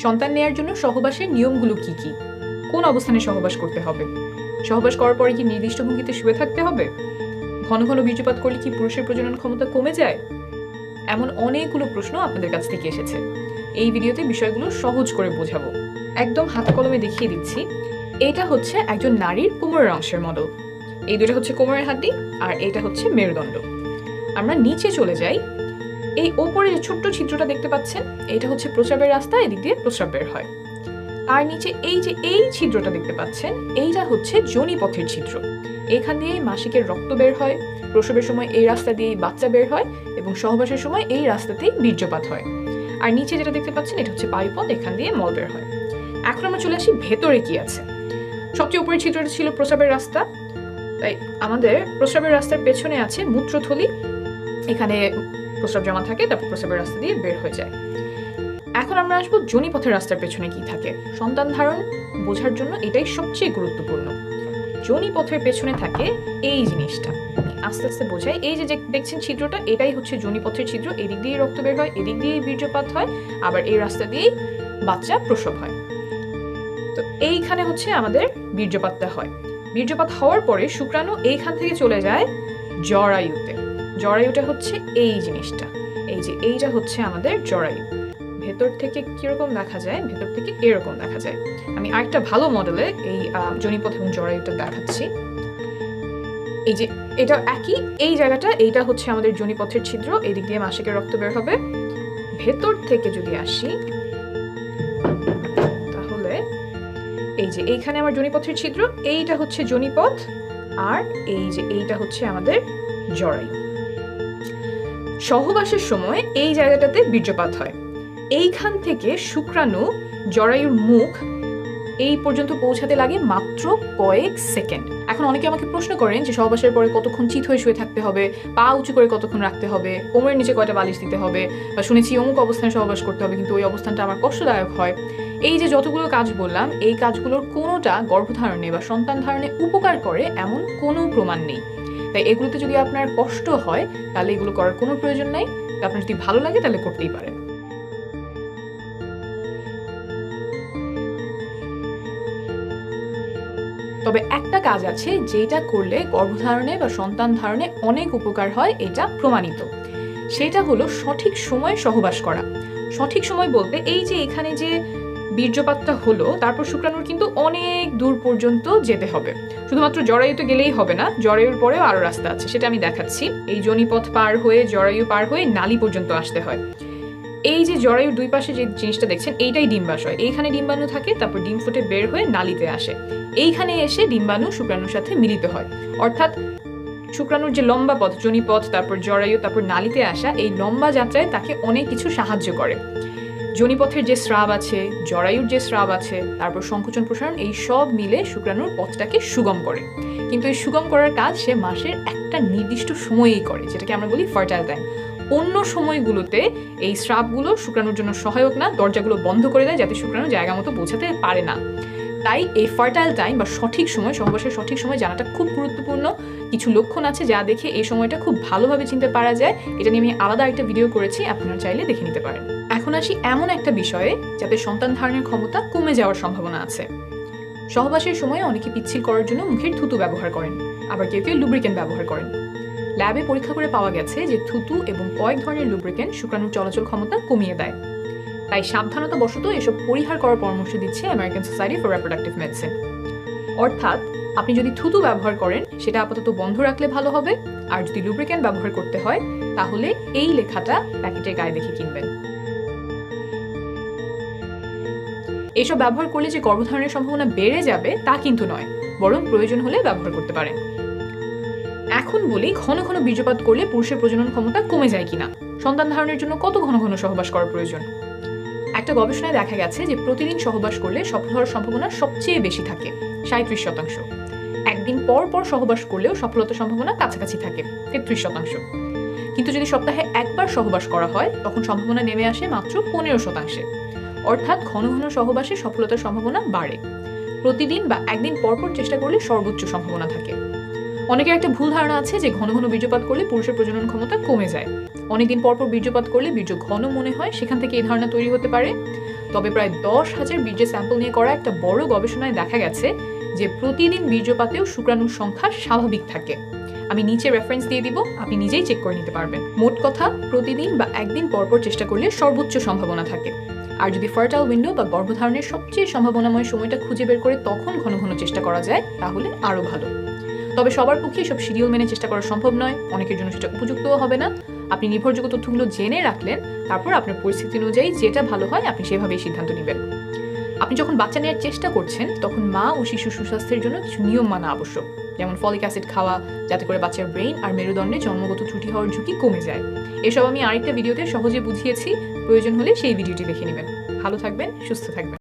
সন্তান নেয়ার জন্য সহবাসের নিয়মগুলো কি কি? কোন অবস্থানে সহবাস করতে হবে? সহবাস করার পরে কি নির্দিষ্ট ভঙ্গিতে শুয়ে থাকতে হবে? ঘন ঘন বীর্যপাত করলে কি পুরুষের প্রজনন ক্ষমতা কমে যায়? এমন অনেকগুলো প্রশ্ন আপনাদের কাছ থেকে এসেছে। এই ভিডিওতে বিষয়গুলো সহজ করে বোঝাবো, একদম হাতে কলমে দেখিয়ে দিচ্ছি। এটা হচ্ছে একজন নারীর কোমরের অংশের মডেল। এই দুটো হচ্ছে কোমরের হাড্ডি আর এটা হচ্ছে মেরুদণ্ড। আমরা নিচে চলে যাই। এই ওপরে যে ছোট্ট ছিদ্রটা দেখতে পাচ্ছেন, এটা হচ্ছে প্রস্রাবের রাস্তা, এদিক দিয়ে প্রস্রাব বের হয়। আর নিচে এই ছিদ্রটা দেখতে পাচ্ছেন, এইটা হচ্ছে যোনিপথের ছিদ্র। এখান দিয়ে মাসিকের রক্ত বের হয়, প্রসবের সময় এই রাস্তা দিয়েই বাচ্চা বের হয় এবং সহবাসের সময় এই রাস্তাতেই বীর্যপাত হয়। আর নিচে যেটা দেখতে পাচ্ছেন, এটা হচ্ছে পায়ুপথ, এখান দিয়ে মল বের হয়। এখন আমরা চলে আসি ভেতরে কি আছে। সবচেয়ে উপরের ছিদ্রটা ছিল প্রস্রাবের রাস্তা, তাই আমাদের প্রস্রাবের রাস্তার পেছনে আছে মূত্রথলি। এখানে প্রস্রাব জমা থাকে, তারপর প্রস্রাবের রাস্তা দিয়ে বের হয়ে যায়। এখন আমরা আসবো যোনিপথের রাস্তার পেছনে কি থাকে। সন্তান ধারণ বোঝার জন্য এটাই সবচেয়ে গুরুত্বপূর্ণ। যোনিপথের পেছনে থাকে এই জিনিসটা, আস্তে আস্তে বোঝাই। এই যে দেখছেন ছিদ্রটা, এটাই হচ্ছে যোনিপথের ছিদ্র। এদিক দিয়ে রক্ত বের হয়, এদিক দিয়ে বীর্যপাত হয়, আবার এই রাস্তা দিয়েই বাচ্চা প্রসব হয়। তো এইখানে হচ্ছে আমাদের বীর্যপাতটা হয়। বীর্যপাত হওয়ার পরে শুক্রাণু এইখান থেকে চলে যায় জরায়ুতে। জরায়ুটা হচ্ছে এই জিনিসটা, এই যে এইটা হচ্ছে আমাদের জরায়ু। ভেতর থেকে কিরকম দেখা যায়, ভেতর থেকে এরকম দেখা যায়। আমি আরেকটা ভালো মডেলে এই যোনিপথ এবং জরায়ুটা দেখাচ্ছি। এই যে এটা একই, এই জায়গাটা, এইটা হচ্ছে আমাদের যোনিপথের ছিদ্র। এদিক দিয়ে মাসিকের রক্ত বের হবে। ভেতর থেকে যদি আসি, তাহলে এই যে এইখানে আমার যোনিপথের ছিদ্র, এইটা হচ্ছে যোনিপথ, আর এই যে এইটা হচ্ছে আমাদের জরায়ু। সহবাসের সময় এই জায়গাটাতে বীর্যপাত হয়। এইখান থেকে শুক্রাণু জরায়ুর মুখ এই পর্যন্ত পৌঁছাতে লাগে মাত্র কয়েক সেকেন্ড। এখন অনেকে আমাকে প্রশ্ন করেন যে সহবাসের পরে কতক্ষণ চিত হয়ে শুয়ে থাকতে হবে, পা উঁচু করে কতক্ষণ রাখতে হবে, কোমরের নিচে কয়টা বালিশ দিতে হবে, বা শুনেছি অমুক অবস্থানে সহবাস করতে হবে, কিন্তু ওই অবস্থানটা আমার কষ্টদায়ক হয়। এই যে যতগুলো কাজ বললাম, এই কাজগুলোর কোনোটা গর্ভধারণে বা সন্তান ধারণে উপকার করে এমন কোনো প্রমাণ নেই। তাই এগুলোতে যদি আপনার কষ্ট হয়, তাহলে এগুলো করার কোনো প্রয়োজন নাই। আপনার যদি ভালো লাগে তাহলে করতেই পারেন। তবে একটা কাজ আছে যেটা করলে গর্ভধারণে বা সন্তান ধারণে অনেক উপকার হয়, এটা প্রমাণিত। সেটা হলো সঠিক সময়ে সহবাস করা। সঠিক সময় বলতে এই যে এখানে যে বীর্যপাতটা হলো, তারপর শুক্রাণুর কিন্তু অনেক দূর পর্যন্ত যেতে হবে। শুধুমাত্র জরায়ুতে গেলেই হবে না, জরায়ুর পরেও আরো রাস্তা আছে, সেটা আমি দেখাচ্ছি। এই যোনিপথ পার হয়ে জরায়ু পার হয়ে নালী পর্যন্ত আসতে হয়। এই যে জরায়ুর দুই পাশে যে জিনিসটা দেখছেন, এইটাই ডিম্বাশয়। এইখানে ডিম্বাণু থাকে, তারপর ডিম ফুটে বের হয়ে নালীতে আসে। এইখানে এসে ডিম্বাণু শুক্রাণুর সাথে মিলিত হয়। অর্থাৎ শুক্রাণুর যে লম্বা পথ, যোনিপথ, তারপর জরায়ু, তারপর নালীতে আসা, এই লম্বা যাত্রায় তাকে অনেক কিছু সাহায্য করে। যোনিপথের যে স্রাব আছে, জরায়ুর যে স্রাব আছে, তারপর সংকোচন প্রসারণ, এই সব মিলে শুক্রাণুর পথটাকে সুগম করে। কিন্তু এই সুগম করার কাজ সে মাসের একটা নির্দিষ্ট সময়েই করে, যেটাকে আমরা বলি ফার্টাইল টাইম। অন্য সময়গুলোতে এই স্রাবগুলো শুক্রাণুর জন্য সহায়ক না, দরজাগুলো বন্ধ করে দেয় যাতে শুক্রাণু জায়গা মতো পৌঁছাতে পারে না। তাই এই ফার্টাইল টাইম বা সঠিক সময়, সহবাসের সঠিক সময় জানাটা খুব গুরুত্বপূর্ণ। কিছু লক্ষণ আছে যা দেখে এই সময়টা খুব ভালোভাবে চিনতে পারা যায়। এটা নিয়ে আমি আলাদা একটা ভিডিও করেছি, আপনারা চাইলে দেখে নিতে পারেন। এখন আসি এমন একটা বিষয়ে যাতে সন্তান ধারণের ক্ষমতা কমে যাওয়ার সম্ভাবনা আছে। সহবাসের সময় অনেকে পিচ্ছিল করার জন্য মুখের থুতু ব্যবহার করেন, আবার কেউ কেউ লুব্রিকেন্ট ব্যবহার করেন। ল্যাবে পরীক্ষা করে পাওয়া গেছে যে থুতু এবং কয়েক ধরনের লুব্রিকেন্ট শুক্রাণুর চলাচল ক্ষমতা কমিয়ে দেয়। তাই সাবধানতা বশত এসব পরিহার করার পরামর্শ দিচ্ছে American society for reproductive medicine. অর্থাৎ আপনি যদি থুতু ব্যবহার করেন, সেটা আপাতত বন্ধ রাখলে ভালো হবে। আর যদি লুব্রিকেন্ট ব্যবহার করতে হয়, তাহলে এই লেখাটা প্যাকেটের গায়ে দেখে কিনবেন। এসব ব্যবহার করলে যে গর্ভধারণের সম্ভাবনা বেড়ে যাবে তা কিন্তু নয়, বরং প্রয়োজন হলে ব্যবহার করতে পারেন। এখন বলি, ঘন ঘন বীর্যপাত করলে পুরুষের প্রজনন ক্ষমতা কমে যায় কিনা, সন্তান ধারণের জন্য কত ঘন ঘন সহবাস করা প্রয়োজন। একটা গবেষণায় দেখা গেছে যে প্রতিদিন সহবাস করলে সফল হওয়ার সম্ভাবনা সবচেয়ে বেশি থাকে, 37%। একদিন পর পর সহবাস করলেও সফলতার সম্ভাবনা কাছাকাছি থাকে, 33%। কিন্তু যদি সপ্তাহে একবার সহবাস করা হয়, তখন সম্ভাবনা নেমে আসে মাত্র 15%। অর্থাৎ ঘন ঘন সহবাসে সফলতার সম্ভাবনা বাড়ে। প্রতিদিন বা একদিন পর পর চেষ্টা করলে সর্বোচ্চ সম্ভাবনা থাকে। অনেকের একটা ভুল ধারণা আছে যে ঘন ঘন বীর্যপাত করলে পুরুষের প্রজনন ক্ষমতা কমে যায়। অনেকদিন পর পর বীর্যপাত করলে বীর্য ঘন মনে হয়, সেখান থেকে এই ধারণা তৈরি হতে পারে। তবে প্রায় 10,000 বীর্যের স্যাম্পল নিয়ে করা একটা বড় গবেষণায় দেখা গেছে যে প্রতিদিন বীর্যপাতেও শুক্রাণুর সংখ্যা স্বাভাবিক থাকে। আমি নিচে রেফারেন্স দিয়ে দিব, আপনি নিজেই চেক করে নিতে পারবেন। মোট কথা, প্রতিদিন বা একদিন পরপর চেষ্টা করলে সর্বোচ্চ সম্ভাবনা থাকে। আর যদি ফার্টাইল উইন্ডো বা গর্ভধারণের সবচেয়ে সম্ভাবনাময় সময়টা খুঁজে বের করে তখন ঘন ঘন চেষ্টা করা যায়, তাহলে আরও ভালো। তবে সবার পক্ষে সব শিডিউল মেনে চেষ্টা করা সম্ভব নয়, অনেকের জন্য সেটা উপযুক্তও হবে না। আপনি নির্ভরযোগ্য তথ্যগুলো জেনে রাখলেন, তারপর আপনার পরিস্থিতি অনুযায়ী যেটা ভালো হয় আপনি সেভাবেই সিদ্ধান্ত নেবেন। আপনি যখন বাচ্চা নেওয়ার চেষ্টা করছেন, তখন মা ও শিশু সুস্বাস্থ্যের জন্য কিছু নিয়ম মানা আবশ্যক, যেমন ফলিক অ্যাসিড খাওয়া, যাতে করে বাচ্চার ব্রেইন আর মেরুদণ্ডে জন্মগত ত্রুটি হওয়ার ঝুঁকি কমে যায়। এসব আমি আরেকটা ভিডিওতে সহজে বুঝিয়েছি, প্রয়োজন হলে সেই ভিডিওটি দেখে নেবেন। ভালো থাকবেন, সুস্থ থাকবেন।